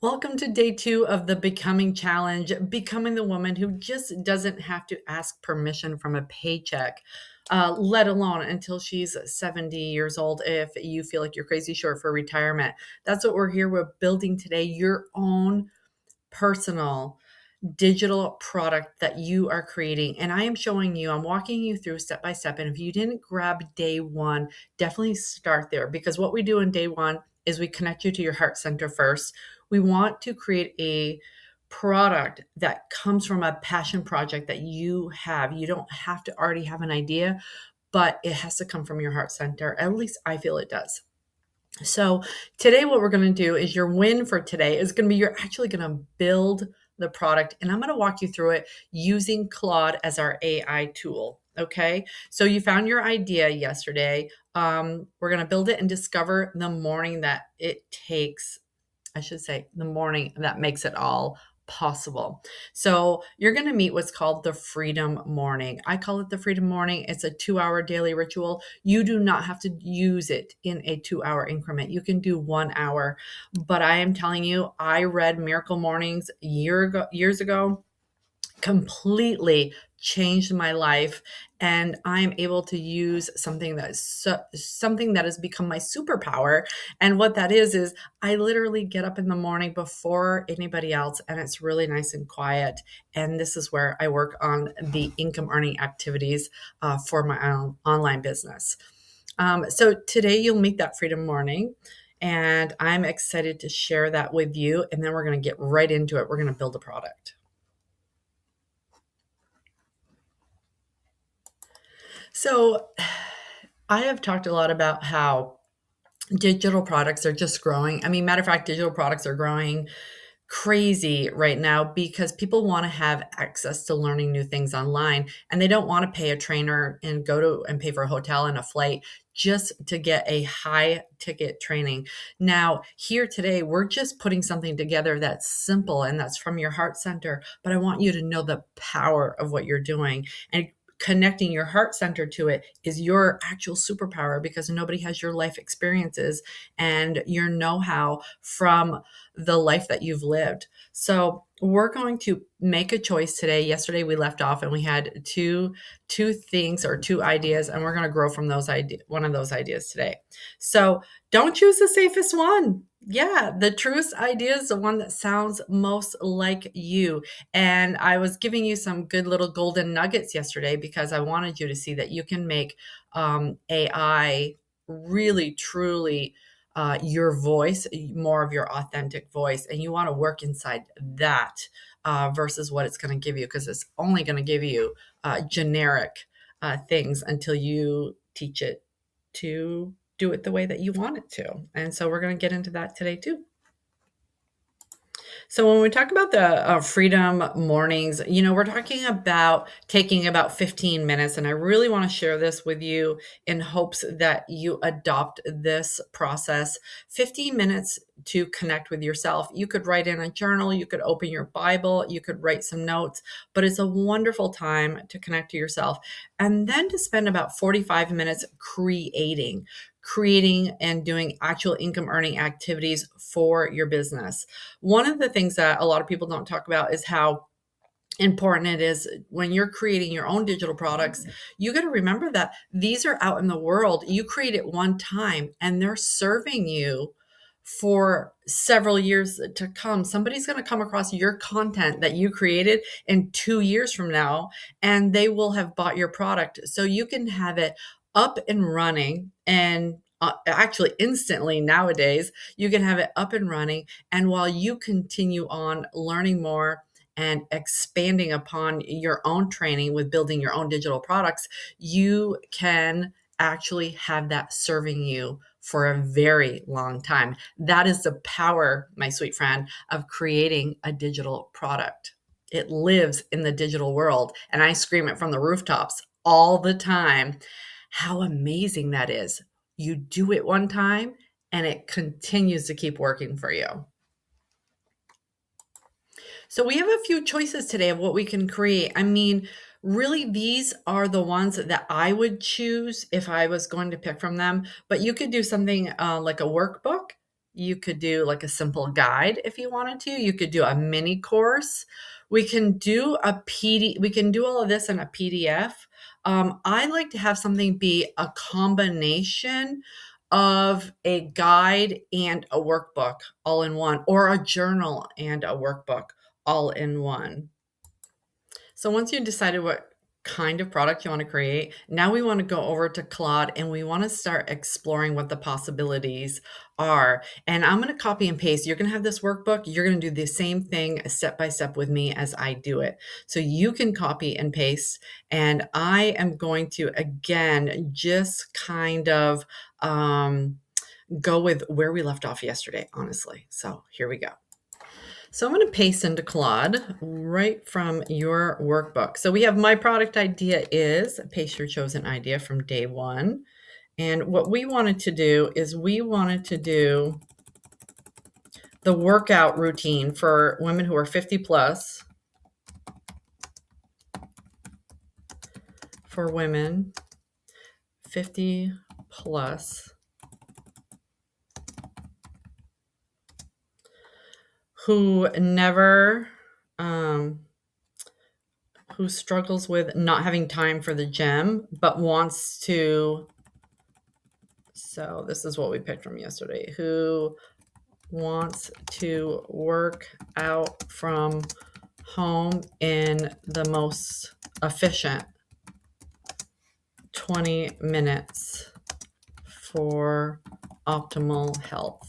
Welcome to day 2 of the Becoming Challenge, becoming the woman who just doesn't have to ask permission from a paycheck, let alone until she's 70 years old if you feel like you're crazy short for retirement. That's what we're here with building today, your own personal digital product that you are creating. And I am showing you, I'm walking you through step by step. And if you didn't grab day 1, definitely start there, because what we do in day 1 is we connect you to your heart center first. We want to create a product that comes from a passion project that you have. You don't have to already have an idea, but it has to come from your heart center. At least I feel it does. So today what we're going to do is your win for today is going to be you're actually going to build the product, and I'm going to walk you through it using Claude as our AI tool. Okay. So you found your idea yesterday. We're going to build it and discover the morning that it takes. I should say the morning that makes it all possible. So you're going to meet what's called the freedom morning. I call it the freedom morning. It's a 2-hour daily ritual. You do not have to use it in a 2-hour increment. You can do 1 hour, but I am telling you, I read Miracle Mornings years ago, completely changed my life, and I'm able to use something that is something that has become my superpower. And what that is I literally get up in the morning before anybody else, and it's really nice and quiet. And this is where I work on the income earning activities for my own online business. So today you'll meet that freedom morning, and I'm excited to share that with you. And then we're going to get right into it. We're going to build a product. So, I have talked a lot about how digital products are just growing. I mean, matter of fact, digital products are growing crazy right now because people want to have access to learning new things online, and they don't want to pay a trainer and go to and pay for a hotel and a flight just to get a high ticket training. Now, here today, we're just putting something together that's simple and that's from your heart center, but I want you to know the power of what you're doing. And connecting your heart center to it is your actual superpower, because nobody has your life experiences and your know-how from the life that you've lived. So we're going to make a choice today. Yesterday we left off and we had two things or two ideas, and we're going to grow from those one of those ideas today. So don't choose the safest one. Yeah, the truest idea is the one that sounds most like you. And I was giving you some good little golden nuggets yesterday because I wanted you to see that you can make AI really, truly your voice, more of your authentic voice. And you want to work inside that versus what it's going to give you, because it's only going to give you generic things until you teach it to do it the way that you want it to. And so we're going to get into that today too. So when we talk about the freedom mornings, we're talking about taking about 15 minutes. And I really want to share this with you in hopes that you adopt this process. 15 minutes to connect with yourself. You could write in a journal, you could open your Bible, you could write some notes, but it's a wonderful time to connect to yourself. And then to spend about 45 minutes creating and doing actual income earning activities for your business. One of the things that a lot of people don't talk about is how important it is when you're creating your own digital products. You got to remember that these are out in the world. You create it one time and they're serving you for several years to come. Somebody's going to come across your content that you created in 2 years from now, and they will have bought your product. So you can have it up and running, and actually instantly nowadays, you can have it up and running. And while you continue on learning more and expanding upon your own training with building your own digital products, you can actually have that serving you for a very long time. That is the power, my sweet friend, of creating a digital product. It lives in the digital world, and I scream it from the rooftops all the time how amazing that is. You do it one time and it continues to keep working for you. So we have a few choices today of what we can create. I mean, really, these are the ones that I would choose if I was going to pick from them. But you could do something like a workbook. You could do like a simple guide if you wanted to. You could do a mini course. We can do a PD. We can do all of this in a PDF. I like to have something be a combination of a guide and a workbook all in one, or a journal and a workbook all in one. So once you decided what kind of product you want to create, now we want to go over to Claude and we want to start exploring what the possibilities are. And I'm going to copy and paste. You're going to have this workbook. You're going to do the same thing step by step with me as I do it. So you can copy and paste. And I am going to, again, just kind of go with where we left off yesterday, honestly. So here we go. So I'm going to paste into Claude right from your workbook. So we have my product idea is paste your chosen idea from day one. And what we wanted to do is we wanted to do the workout routine for women who are 50 plus, for women 50 plus who never, who struggles with not having time for the gym, but wants to, so this is what we picked from yesterday, who wants to work out from home in the most efficient 20 minutes for optimal health.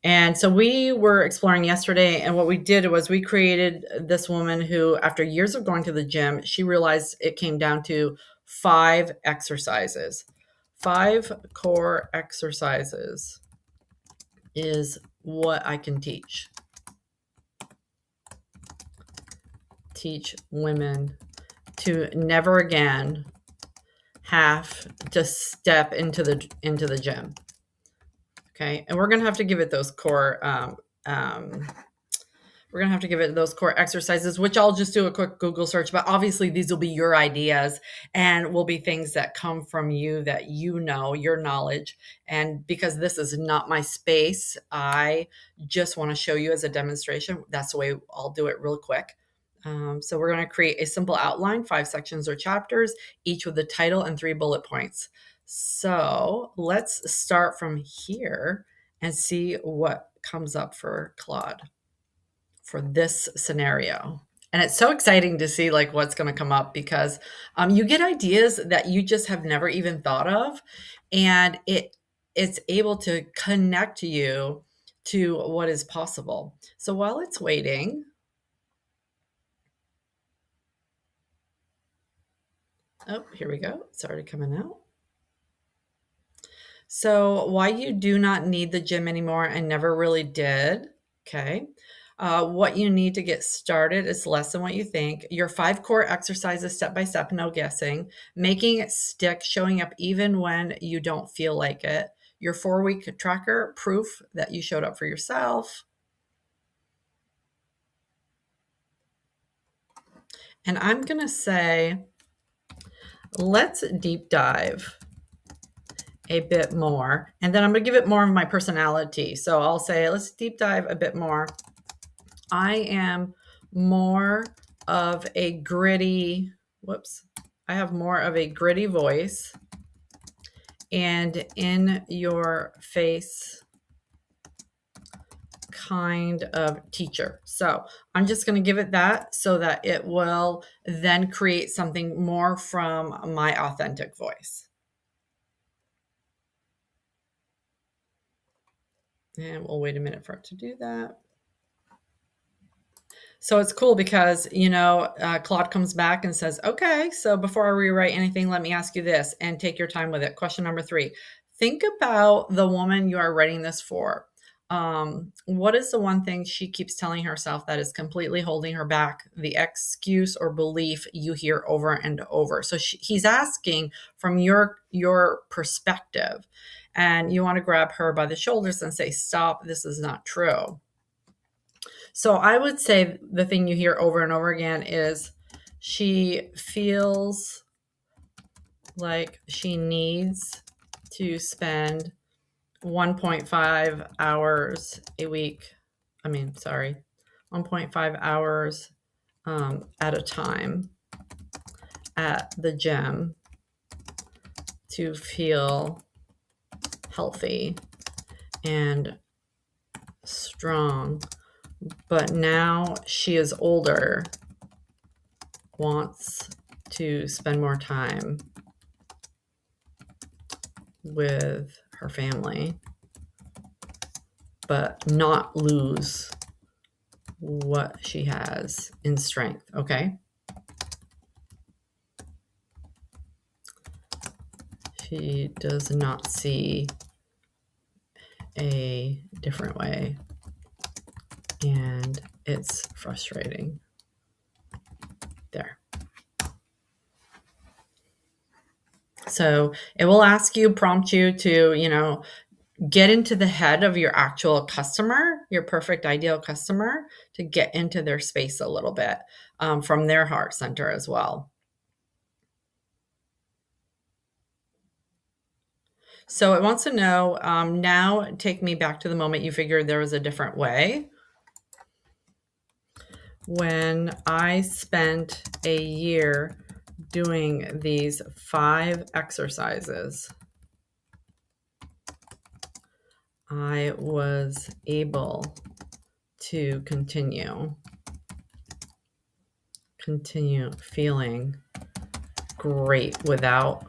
And so we were exploring yesterday, and what we did was we created this woman who, after years of going to the gym, she realized it came down to 5 exercises. 5 core exercises is what I can teach. Teach women to never again have to step into the gym. Okay, and we're gonna have to give it those core. We're gonna have to give it those core exercises, which I'll just do a quick Google search. But obviously, these will be your ideas and will be things that come from you, that you know, your knowledge. And because this is not my space, I just want to show you as a demonstration. That's the way I'll do it real quick. So we're going to create a simple outline, 5 sections or chapters, each with the title and 3 bullet points. So let's start from here and see what comes up for Claude for this scenario. And it's so exciting to see like what's going to come up, because you get ideas that you just have never even thought of, and it's able to connect you to what is possible. So while it's waiting, oh, here we go. It's already coming out. So why you do not need the gym anymore and never really did. Okay. What you need to get started is less than what you think. Your 5 core exercises, step by step, no guessing. Making it stick, showing up even when you don't feel like it. Your 4-week tracker, proof that you showed up for yourself. And I'm going to say, let's deep dive a bit more. And then I'm going to give it more of my personality. So I'll say, let's deep dive a bit more. I am more of a gritty, I have more of a gritty voice and in your face kind of teacher. So I'm just going to give it that so that it will then create something more from my authentic voice. And we'll wait a minute for it to do that. So it's cool because, Claude comes back and says, okay, so before I rewrite anything, let me ask you this and take your time with it. Question number 3, think about the woman you are writing this for. What is the one thing she keeps telling herself that is completely holding her back? The excuse or belief you hear over and over. So he's asking from your perspective, and you want to grab her by the shoulders and say, stop, this is not true. So I would say the thing you hear over and over again is she feels like she needs to spend 1.5 hours a week. 1.5 hours at a time at the gym to feel healthy and strong. But now she is older, wants to spend more time with her family, but not lose what she has in strength. Okay. She does not see a different way, and it's frustrating. There. So it will prompt you to, get into the head of your actual customer, your perfect ideal customer, to get into their space a little bit from their heart center as well. So it wants to know, now take me back to the moment you figured there was a different way. When I spent a year doing these 5 exercises, I was able to continue feeling great without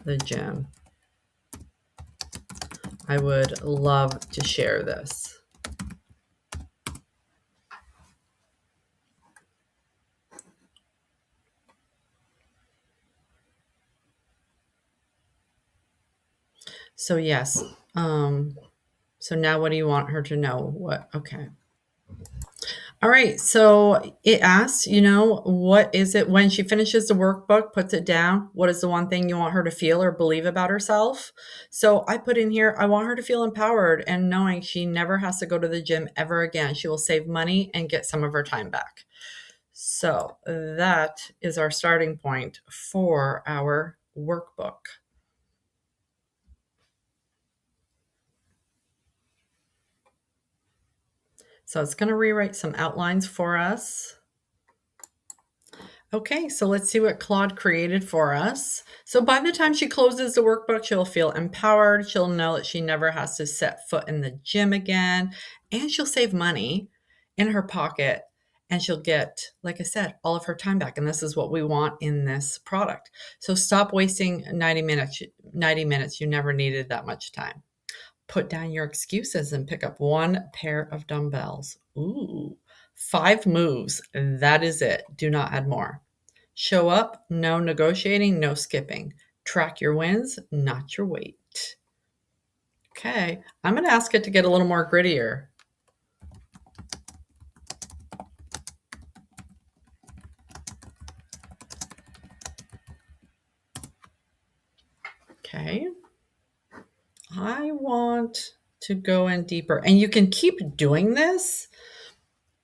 the gym. I would love to share this. So yes. So now what do you want her to know? What? Okay. All right. So it asks, what is it when she finishes the workbook, puts it down? What is the one thing you want her to feel or believe about herself? So I put in here, I want her to feel empowered and knowing she never has to go to the gym ever again. She will save money and get some of her time back. So that is our starting point for our workbook. So it's going to rewrite some outlines for us. Okay, so let's see what Claude created for us. So by the time she closes the workbook, she'll feel empowered. She'll know that she never has to set foot in the gym again, and she'll save money in her pocket, and she'll get, like I said, all of her time back. And this is what we want in this product. So stop wasting 90 minutes. 90 minutes, you never needed that much time. Put down your excuses and pick up 1 pair of dumbbells. Ooh, 5 moves. That is it. Do not add more. Show up. No negotiating, no skipping. Track your wins, not your weight. Okay, I'm going to ask it to get a little more grittier. Okay. I want to go in deeper. And you can keep doing this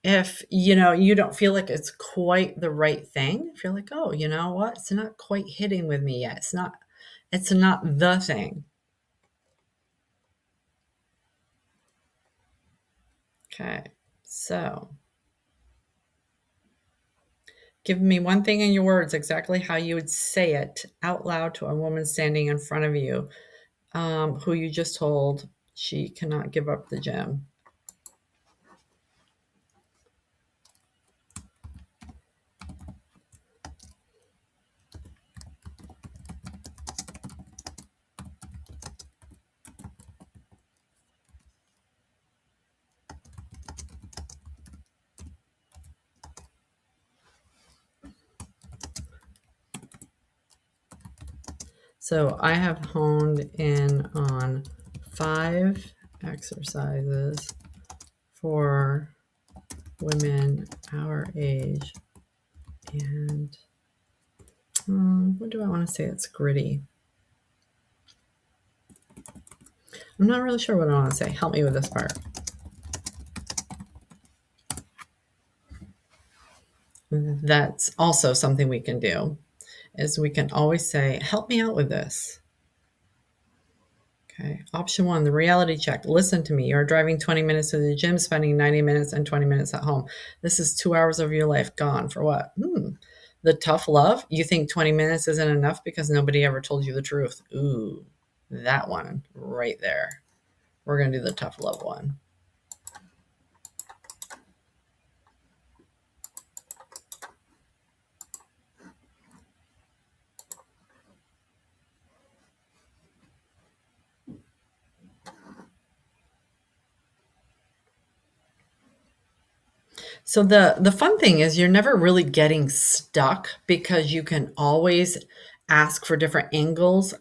if you don't feel like it's quite the right thing. If you're like, oh, you know what? It's not quite hitting with me yet. It's not the thing. Okay. So give me one thing in your words, exactly how you would say it out loud to a woman standing in front of you, who you just told she cannot give up the gym. So I have honed in on 5 exercises for women our age. And what do I want to say? It's gritty. I'm not really sure what I want to say. Help me with this part. That's also something we can do, is we can always say, help me out with this. Okay. Option one, the reality check. Listen to me. You're driving 20 minutes to the gym, spending 90 minutes and 20 minutes at home. This is 2 hours of your life gone for what? The tough love. You think 20 minutes isn't enough because nobody ever told you the truth. Ooh, that one right there. We're going to do the tough love one. So the fun thing is you're never really getting stuck because you can always ask for different angles,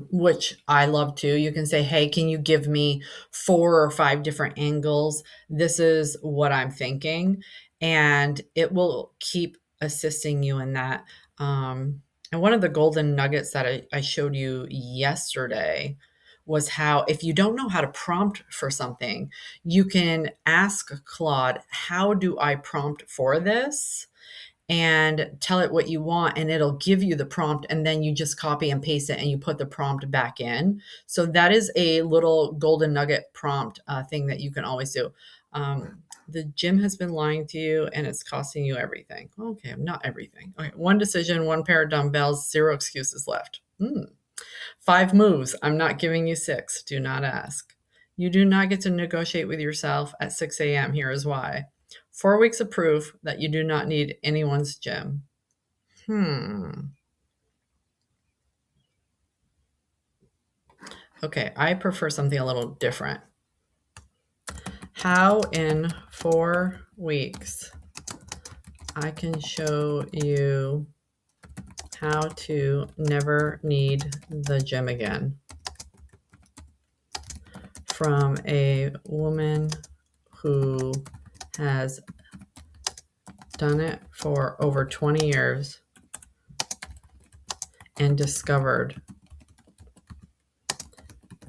which I love too. You can say, "Hey, can you give me 4 or 5 different angles? This is what I'm thinking," and it will keep assisting you in that. And one of the golden nuggets that I showed you yesterday was how if you don't know how to prompt for something, you can ask Claude, how do I prompt for this? And tell it what you want, and it'll give you the prompt. And then you just copy and paste it and you put the prompt back in. So that is a little golden nugget prompt thing that you can always do. The gym has been lying to you and it's costing you everything. Okay, not everything. Okay, one decision, one pair of dumbbells, 0 excuses left. 5 moves. I'm not giving you 6. Do not ask. You do not get to negotiate with yourself at 6 a.m. Here is why. 4 weeks of proof that you do not need anyone's gym. Okay, I prefer something a little different. How in 4 weeks I can show you how to never need the gym again. From a woman who has done it for over 20 years and discovered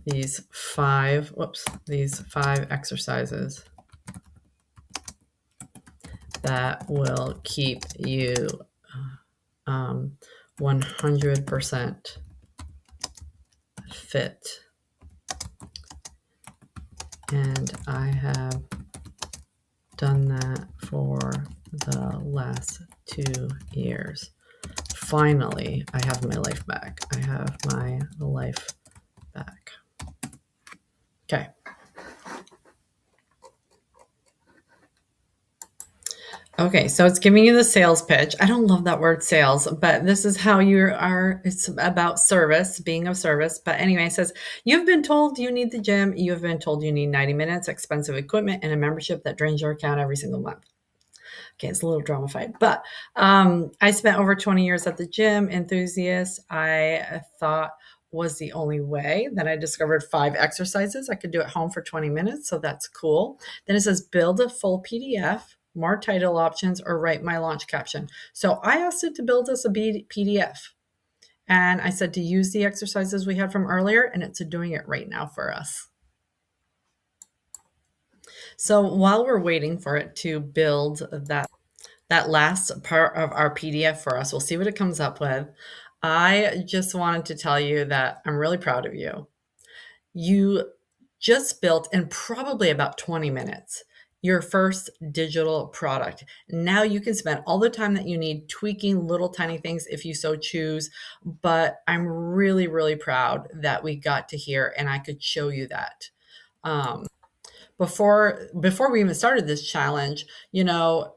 these 5 exercises that will keep you 100% fit. And I have done that for the last 2 years. Finally, I have my life back. I have my life back. Okay. Okay, so it's giving you the sales pitch. I don't love that word sales, but this is how you are. It's about service, being of service. But anyway, it says, you've been told you need the gym. You have been told you need 90 minutes, expensive equipment, and a membership that drains your account every single month. Okay, it's a little dramified, but I spent over 20 years at the gym. Enthusiast, I thought was the only way. Then I discovered 5 exercises I could do at home for 20 minutes. So that's cool. Then it says build a full PDF, more title options, or write my launch caption. So I asked it to build us a PDF. And I said to use the exercises we had from earlier, and it's doing it right now for us. So while we're waiting for it to build that last part of our PDF for us, we'll see what it comes up with. I just wanted to tell you that I'm really proud of you. You just built in probably about 20 minutes your first digital product. Now you can spend all the time that you need tweaking little tiny things if you so choose. But I'm really, really proud that we got to here and I could show you that. Before we even started this challenge, you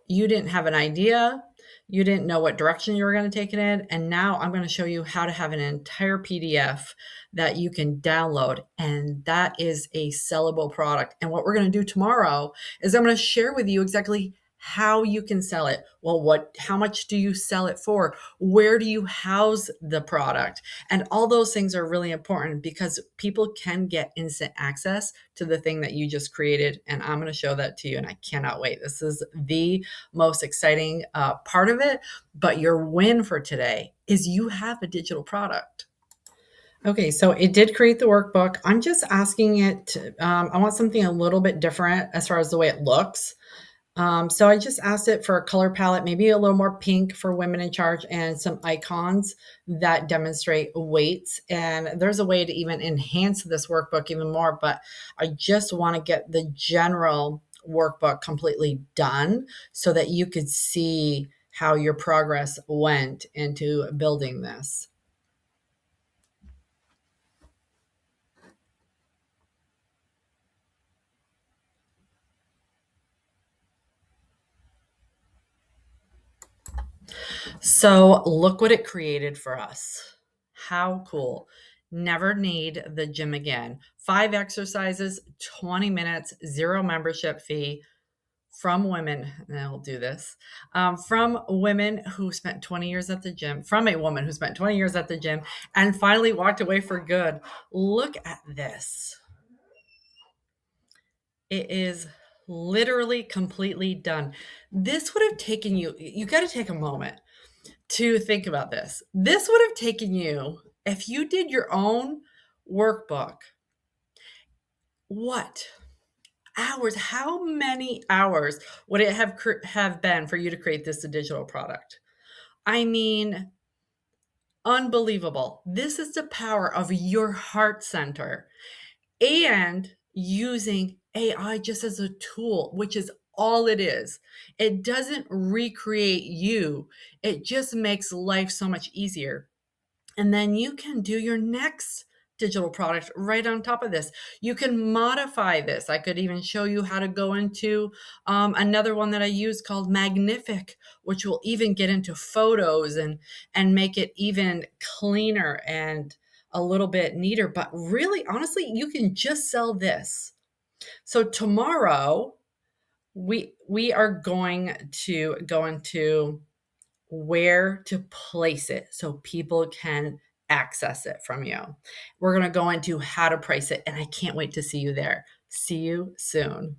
didn't have an idea, you didn't know what direction you were going to take it in, and now I'm going to show you how to have an entire PDF that you can download, and that is a sellable product. And what we're going to do tomorrow is I'm going to share with you exactly how you can sell it. Well, how much do you sell it for? Where do you house the product? And all those things are really important because people can get instant access to the thing that you just created. And I'm going to show that to you. And I cannot wait. This is the most exciting part of it. But your win for today is you have a digital product. Okay, so it did create the workbook. I'm just asking it, I want something a little bit different as far as the way it looks. So I just asked it for a color palette, maybe a little more pink for women in charge, and some icons that demonstrate weights. And there's a way to even enhance this workbook even more, but I just want to get the general workbook completely done so that you could see how your progress went into building this. So look what it created for us. How cool. Never need the gym again. 5 exercises, 20 minutes, zero membership fee from women. And I'll do this. From women who spent 20 years at the gym, from a woman who spent 20 years at the gym and finally walked away for good. Look at this. It is literally completely done. This would have taken you, you got to take a moment to think about this. This would have taken you, if you did your own workbook, what hours? How many hours would it have been for you to create this digital product? I mean, unbelievable. This is the power of your heart center and using AI just as a tool, which is all it is. It doesn't recreate you, it just makes life so much easier. And then you can do your next digital product right on top of this. You can modify this. I could even show you how to go into another one that I use called Magnific, which will even get into photos and make it even cleaner and a little bit neater. But really, honestly, you can just sell this. So tomorrow we are going to go into where to place it so people can access it from you. We're going to go into how to price it, and I can't wait to see you there. See you soon.